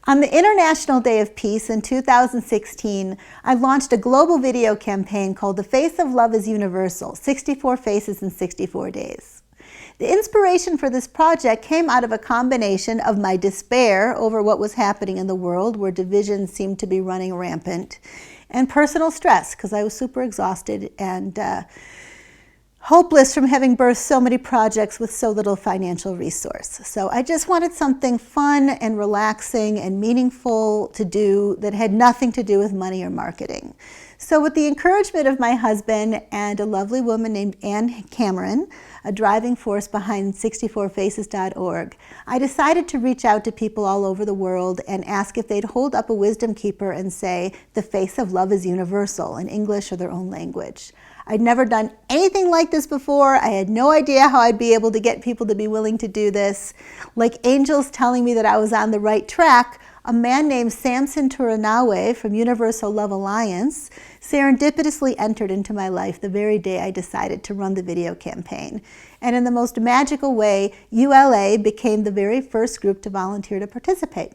On the International Day of Peace in 2016, I launched a global video campaign called The Face of Love is Universal, 64 Faces in 64 Days. The inspiration for this project came out of a combination of my despair over what was happening in the world, where divisions seemed to be running rampant, and personal stress, because I was super exhausted and hopeless from having birthed so many projects with so little financial resource. So I just wanted something fun and relaxing and meaningful to do that had nothing to do with money or marketing. So with the encouragement of my husband and a lovely woman named Ann Cameron, a driving force behind 64faces.org, I decided to reach out to people all over the world and ask if they'd hold up a wisdom keeper and say, "The face of love is universal," in English or their own language. I'd never done anything like this before. I had no idea how I'd be able to get people to be willing to do this. Like angels telling me that I was on the right track, a man named Samson Turanawe from Universal Love Alliance serendipitously entered into my life the very day I decided to run the video campaign. And in the most magical way, ULA became the very first group to volunteer to participate.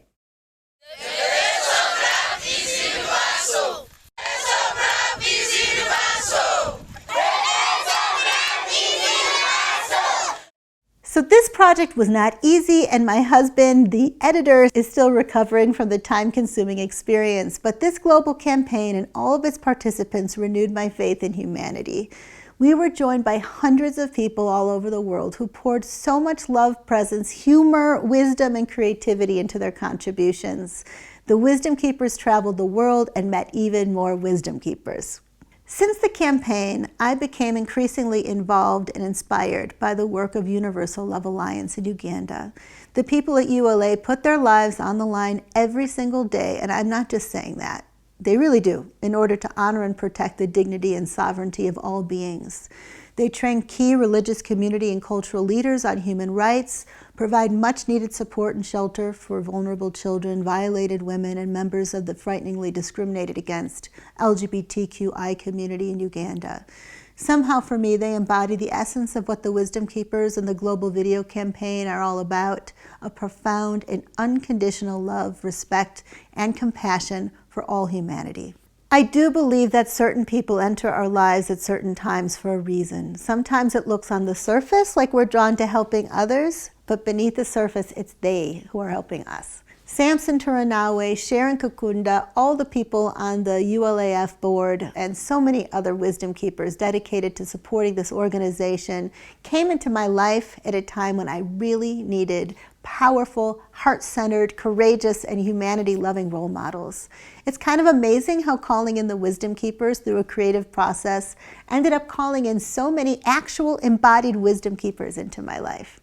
So this project was not easy, and my husband, the editor, is still recovering from the time-consuming experience. But this global campaign and all of its participants renewed my faith in humanity. We were joined by hundreds of people all over the world who poured so much love, presence, humor, wisdom, and creativity into their contributions. The Wisdom Keepers traveled the world and met even more Wisdom Keepers. Since the campaign, I became increasingly involved and inspired by the work of Universal Love Alliance in Uganda. The people at ULA put their lives on the line every single day, and I'm not just saying that. They really do, in order to honor and protect the dignity and sovereignty of all beings. They train key religious community and cultural leaders on human rights, provide much-needed support and shelter for vulnerable children, violated women, and members of the frighteningly discriminated against LGBTQI community in Uganda. Somehow, for me, they embody the essence of what the Wisdom Keepers and the Global Video Campaign are all about: a profound and unconditional love, respect, and compassion for all humanity. I do believe that certain people enter our lives at certain times for a reason. Sometimes it looks on the surface like we're drawn to helping others, but beneath the surface, it's they who are helping us. Samson Turanawe, Sharon Kakunda, all the people on the ULAF board, and so many other Wisdom Keepers dedicated to supporting this organization came into my life at a time when I really needed powerful, heart-centered, courageous, and humanity-loving role models. It's kind of amazing how calling in the Wisdom Keepers through a creative process ended up calling in so many actual embodied Wisdom Keepers into my life.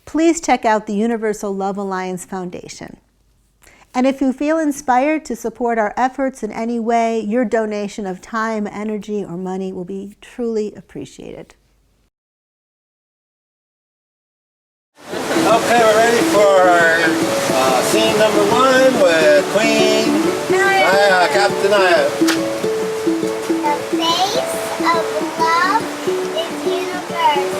Please check out the Universal Love Alliance Foundation. And if you feel inspired to support our efforts in any way, your donation of time, energy, or money will be truly appreciated. Okay, we're ready for scene number 1 with Queen Captain Aya. The face of love is universal.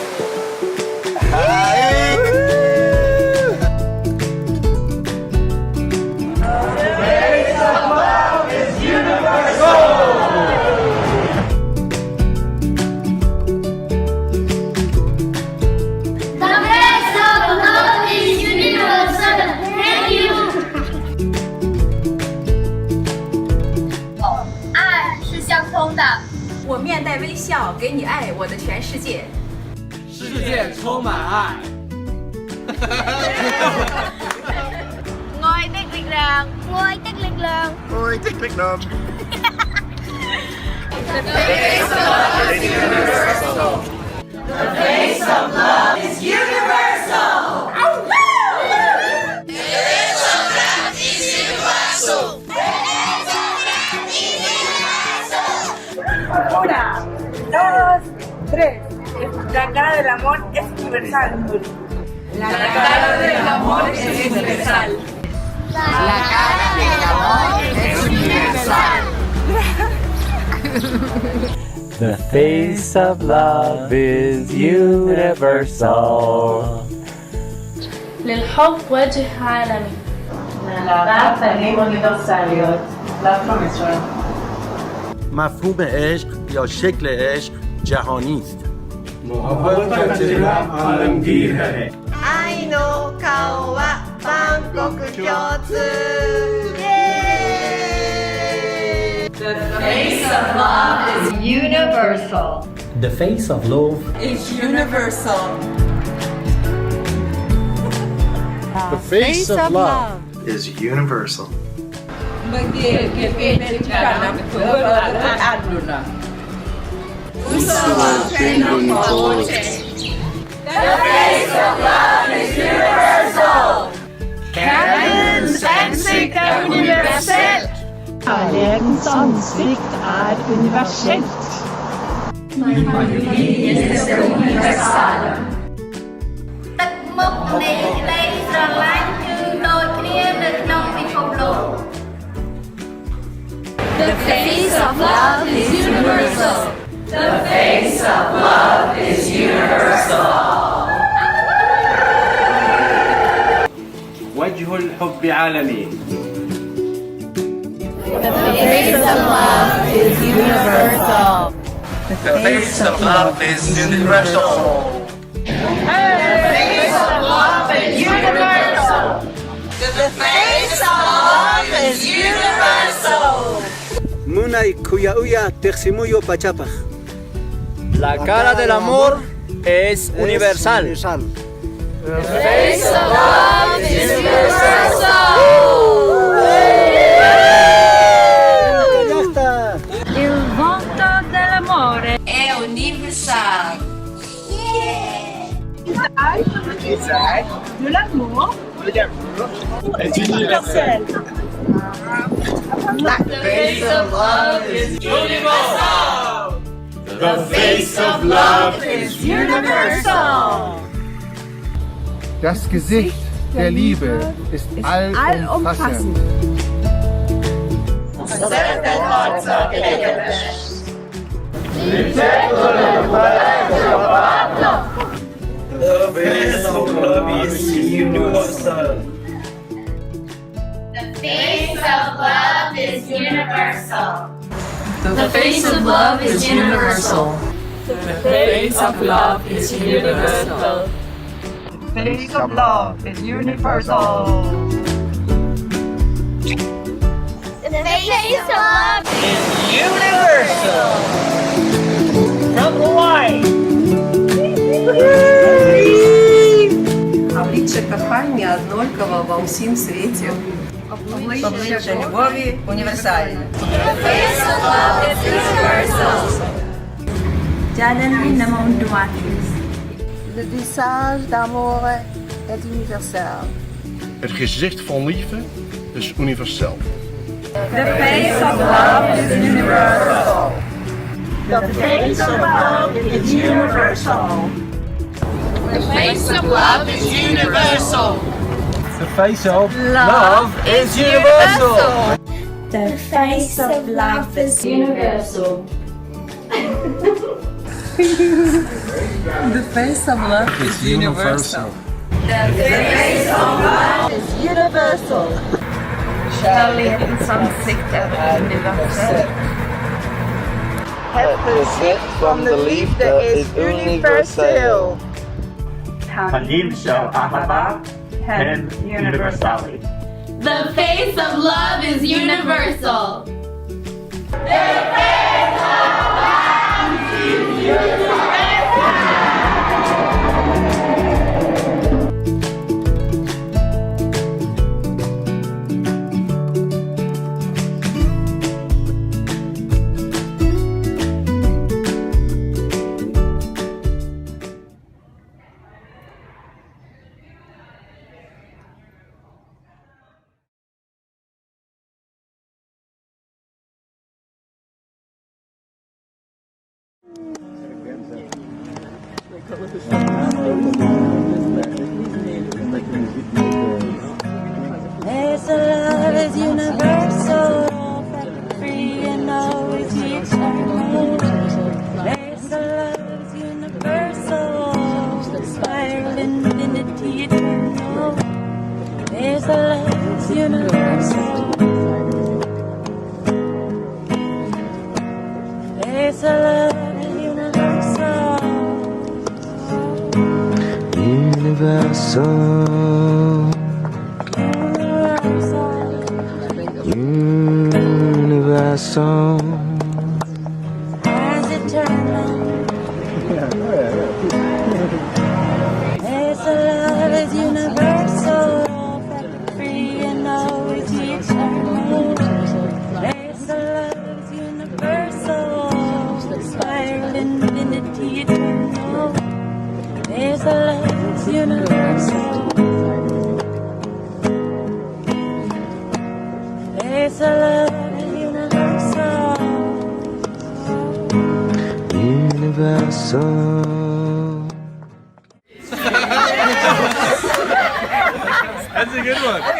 爱是相通的，我面带微笑给你爱我的全世界。世界充满爱。Ngôi tích lực lượng, ngôi tích lực lượng, Ôi, thích thích lắm. The face of love is universal. The face of love is universal. Una, dos, tres. La cara del amor es universal. La cara del amor es universal. La cara del amor es universal. The face of love is universal. للحب وجه عالمي. La تعلیم universaliot. La promesor. مفهوم عشق یا شکل عشق جهانی است. मोहब्बत का चेहरा आलमगीर है 愛の顔は万国共通 The face of love is universal. The face of love It's universal. The face of love is universal. The face of love is universal. Kärlekens ansikte er universelt. Kärlekens ansikt er universelt.ទឹកមុខនៃក្តីស្រឡាញ់គឺដូចគ្នានៅក្នុងពិភពលោក The face of love is universal. The face of love is universal. وجه الحب عالمي The face of love is universal. The face of love is universal. The face of love is universal. The face of love is universal. Munay kuyauya teximuyo pachapaj. La cara del amor es universal. The face of love is universal. Il vanto dell'amore É universal. de l'amour est universel. The face of love is universal. The face of love is universal. Das Gesicht der Liebe ist allumfassend. The face of love is universal. The face of love is universal. The face of love is universal. The face of love is universal. The face of love is universal. The face of love Is universal. From Hawaii. Обличчя кохання однаково во всім світі. Обличчя любові універсальне. The face of love is universal. Le visage d'amour est universel. Het gezicht van liefde is universeel. The face of love is universal. The face of love is universal. The face of love is universal. The face of love is universal. The face of love is universal. The face of love is universal. The face of love is universal. Kärlekens ansikte är universellt. The gift from the liefde is universal. The face of love is universal. The face of love is universal. There's a love is universal, free and always eternal. There's a love is universal, spiral infinity eternal. There's a love is universal. Universal. As eternal. There's a love is universal, free and always eternal. There's a love is universal, spiral infinity eternal. There's a love is universal. There's a love is universal. Universal. That's a good one.